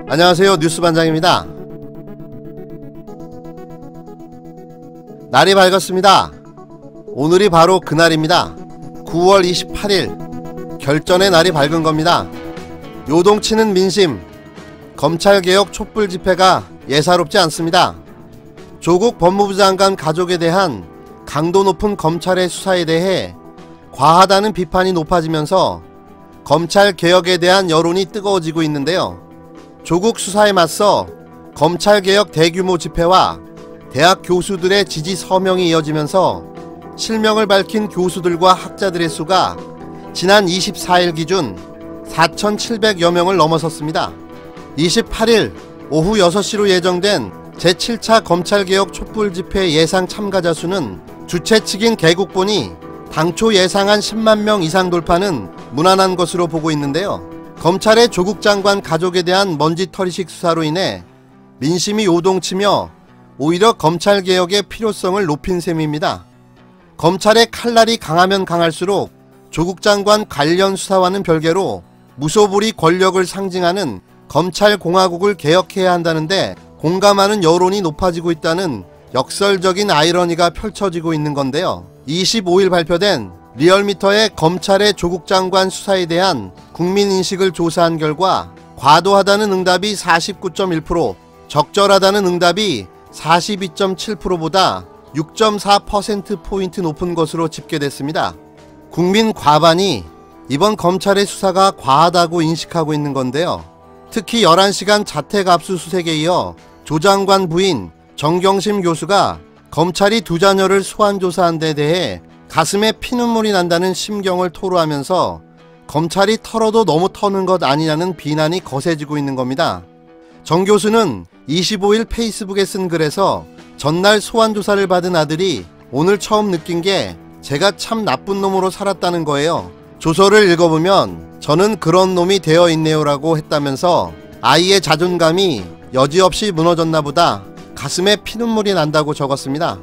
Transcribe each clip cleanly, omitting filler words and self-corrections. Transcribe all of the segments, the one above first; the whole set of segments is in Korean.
안녕하세요, 뉴스반장입니다. 날이 밝았습니다. 오늘이 바로 그날입니다. 9월 28일 결전의 날이 밝은 겁니다. 요동치는 민심, 검찰개혁 촛불 집회가 예사롭지 않습니다. 조국 법무부 장관 가족에 대한 강도 높은 검찰의 수사에 대해 과하다는 비판이 높아지면서 검찰개혁에 대한 여론이 뜨거워지고 있는데요. 조국 수사에 맞서 검찰개혁 대규모 집회와 대학 교수들의 지지 서명이 이어지면서 실명을 밝힌 교수들과 학자들의 수가 지난 24일 기준 4,700여 명을 넘어섰습니다. 28일 오후 6시로 예정된 제7차 검찰개혁 촛불 집회 예상 참가자 수는 주최 측인 개국본이 당초 예상한 10만 명 이상 돌파는 무난한 것으로 보고 있는데요. 검찰의 조국 장관 가족에 대한 먼지털이식 수사로 인해 민심이 요동치며 오히려 검찰개혁의 필요성을 높인 셈입니다. 검찰의 칼날이 강하면 강할수록 조국 장관 관련 수사와는 별개로 무소불위 권력을 상징하는 검찰공화국을 개혁해야 한다는데 공감하는 여론이 높아지고 있다는 역설적인 아이러니가 펼쳐지고 있는 건데요. 25일 발표된 리얼미터의 검찰의 조국 장관 수사에 대한 국민인식을 조사한 결과 과도하다는 응답이 49.1%, 적절하다는 응답이 42.7%보다 6.4%포인트 높은 것으로 집계됐습니다. 국민 과반이 이번 검찰의 수사가 과하다고 인식하고 있는 건데요. 특히 11시간 자택압수수색에 이어 조 장관 부인 정경심 교수가 검찰이 두 자녀를 소환조사한 데 대해 가슴에 피눈물이 난다는 심경을 토로하면서 검찰이 털어도 너무 터는 것 아니냐는 비난이 거세지고 있는 겁니다. 정 교수는 25일 페이스북에 쓴 글에서 전날 소환조사를 받은 아들이 오늘 처음 느낀 게 제가 참 나쁜 놈으로 살았다는 거예요. 조서를 읽어보면 저는 그런 놈이 되어 있네요 라고 했다면서 아이의 자존감이 여지없이 무너졌나 보다 가슴에 피눈물이 난다고 적었습니다.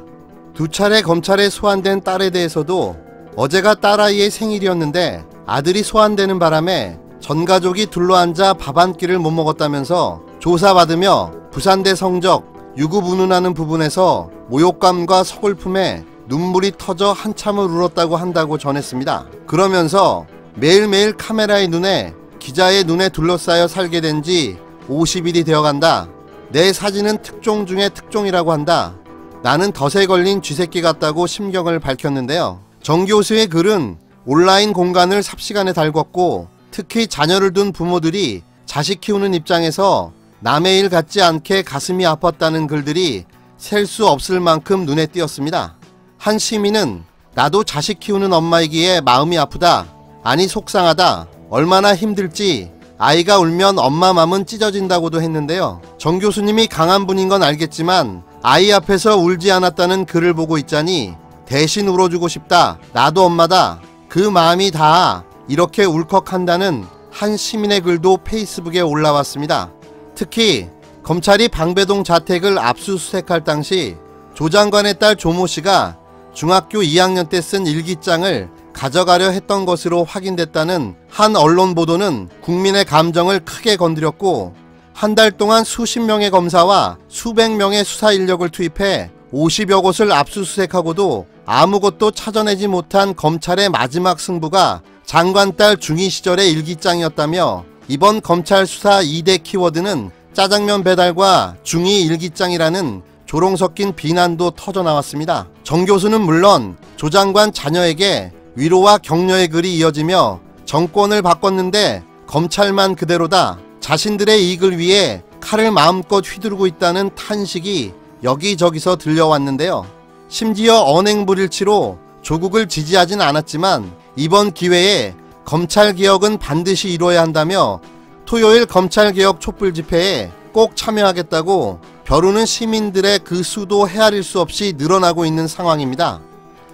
두 차례 검찰에 소환된 딸에 대해서도 어제가 딸아이의 생일이었는데 아들이 소환되는 바람에 전가족이 둘러앉아 밥 한 끼를 못 먹었다면서 조사받으며 부산대 성적, 유구분운하는 부분에서 모욕감과 서글픔에 눈물이 터져 한참을 울었다고 한다고 전했습니다. 그러면서 매일매일 카메라의 눈에, 기자의 눈에 둘러싸여 살게 된 지 50일이 되어간다. 내 사진은 특종 중에 특종이라고 한다. 나는 덫에 걸린 쥐새끼 같다고 심경을 밝혔는데요. 정 교수의 글은 온라인 공간을 삽시간에 달궜고 특히 자녀를 둔 부모들이 자식 키우는 입장에서 남의 일 같지 않게 가슴이 아팠다는 글들이 셀 수 없을 만큼 눈에 띄었습니다. 한 시민은 나도 자식 키우는 엄마이기에 마음이 아프다. 아니 속상하다. 얼마나 힘들지. 아이가 울면 엄마 맘은 찢어진다고도 했는데요. 정 교수님이 강한 분인 건 알겠지만 아이 앞에서 울지 않았다는 글을 보고 있자니 대신 울어주고 싶다. 나도 엄마다. 그 마음이 다 이렇게 울컥한다는 한 시민의 글도 페이스북에 올라왔습니다. 특히 검찰이 방배동 자택을 압수수색할 당시 조 장관의 딸 조모 씨가 중학교 2학년 때 쓴 일기장을 가져가려 했던 것으로 확인됐다는 한 언론 보도는 국민의 감정을 크게 건드렸고 한 달 동안 수십 명의 검사와 수백 명의 수사 인력을 투입해 50여 곳을 압수수색하고도 아무것도 찾아내지 못한 검찰의 마지막 승부가 장관 딸 중2 시절의 일기장이었다며 이번 검찰 수사 2대 키워드는 짜장면 배달과 중2 일기장이라는 조롱 섞인 비난도 터져나왔습니다. 정 교수는 물론 조 장관 자녀에게 위로와 격려의 글이 이어지며 정권을 바꿨는데 검찰만 그대로다. 자신들의 이익을 위해 칼을 마음껏 휘두르고 있다는 탄식이 여기저기서 들려왔는데요. 심지어 언행불일치로 조국을 지지하진 않았지만 이번 기회에 검찰개혁은 반드시 이뤄야 한다며 토요일 검찰개혁 촛불 집회에 꼭 참여하겠다고 벼르는 시민들의 그 수도 헤아릴 수 없이 늘어나고 있는 상황입니다.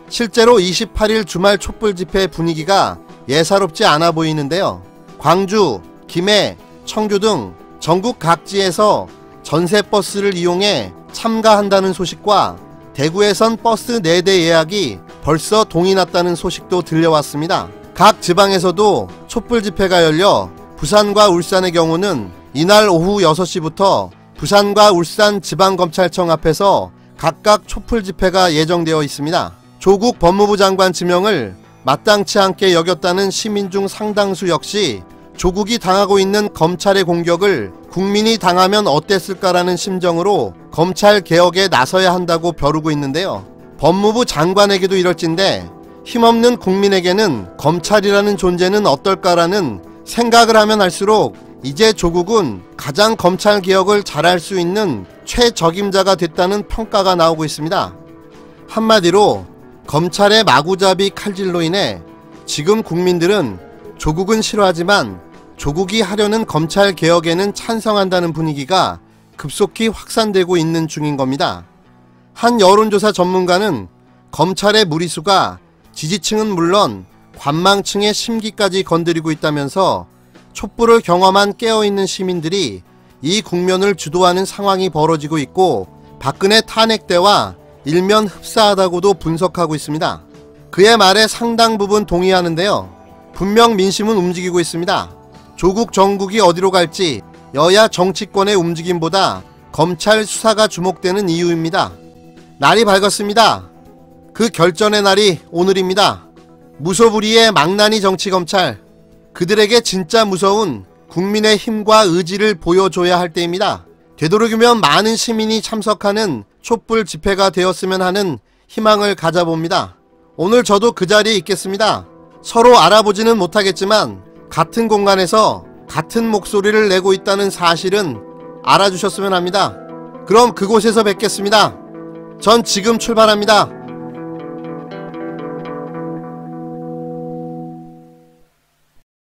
실제로 28일 주말 촛불 집회 분위기가 예사롭지 않아 보이는데요. 광주, 김해, 청주 등 전국 각지에서 전세버스를 이용해 참가한다는 소식과 대구에선 버스 4대 예약이 벌써 동이 났다는 소식도 들려왔습니다. 각 지방에서도 촛불 집회가 열려 부산과 울산의 경우는 이날 오후 6시부터 부산과 울산 지방검찰청 앞에서 각각 촛불 집회가 예정되어 있습니다. 조국 법무부 장관 지명을 마땅치 않게 여겼다는 시민 중 상당수 역시 조국이 당하고 있는 검찰의 공격을 국민이 당하면 어땠을까라는 심정으로 검찰 개혁에 나서야 한다고 벼르고 있는데요. 법무부 장관에게도 이럴진데 힘없는 국민에게는 검찰이라는 존재는 어떨까라는 생각을 하면 할수록 이제 조국은 가장 검찰 개혁을 잘할 수 있는 최적임자가 됐다는 평가가 나오고 있습니다. 한마디로 검찰의 마구잡이 칼질로 인해 지금 국민들은 조국은 싫어하지만 조국이 하려는 검찰 개혁에는 찬성한다는 분위기가 급속히 확산되고 있는 중인 겁니다. 한 여론조사 전문가는 검찰의 무리수가 지지층은 물론 관망층의 심기까지 건드리고 있다면서 촛불을 경험한 깨어있는 시민들이 이 국면을 주도하는 상황이 벌어지고 있고 박근혜 탄핵 때와 일면 흡사하다고도 분석하고 있습니다. 그의 말에 상당 부분 동의하는데요. 분명 민심은 움직이고 있습니다. 조국 정국이 어디로 갈지 여야 정치권의 움직임보다 검찰 수사가 주목되는 이유입니다. 날이 밝았습니다. 그 결전의 날이 오늘입니다. 무소불위의 망나니 정치검찰, 그들에게 진짜 무서운 국민의 힘과 의지를 보여줘야 할 때입니다. 되도록이면 많은 시민이 참석하는 촛불 집회가 되었으면 하는 희망을 가져봅니다. 오늘 저도 그 자리에 있겠습니다. 서로 알아보지는 못하겠지만 같은 공간에서 같은 목소리를 내고 있다는 사실은 알아주셨으면 합니다. 그럼 그곳에서 뵙겠습니다. 전 지금 출발합니다.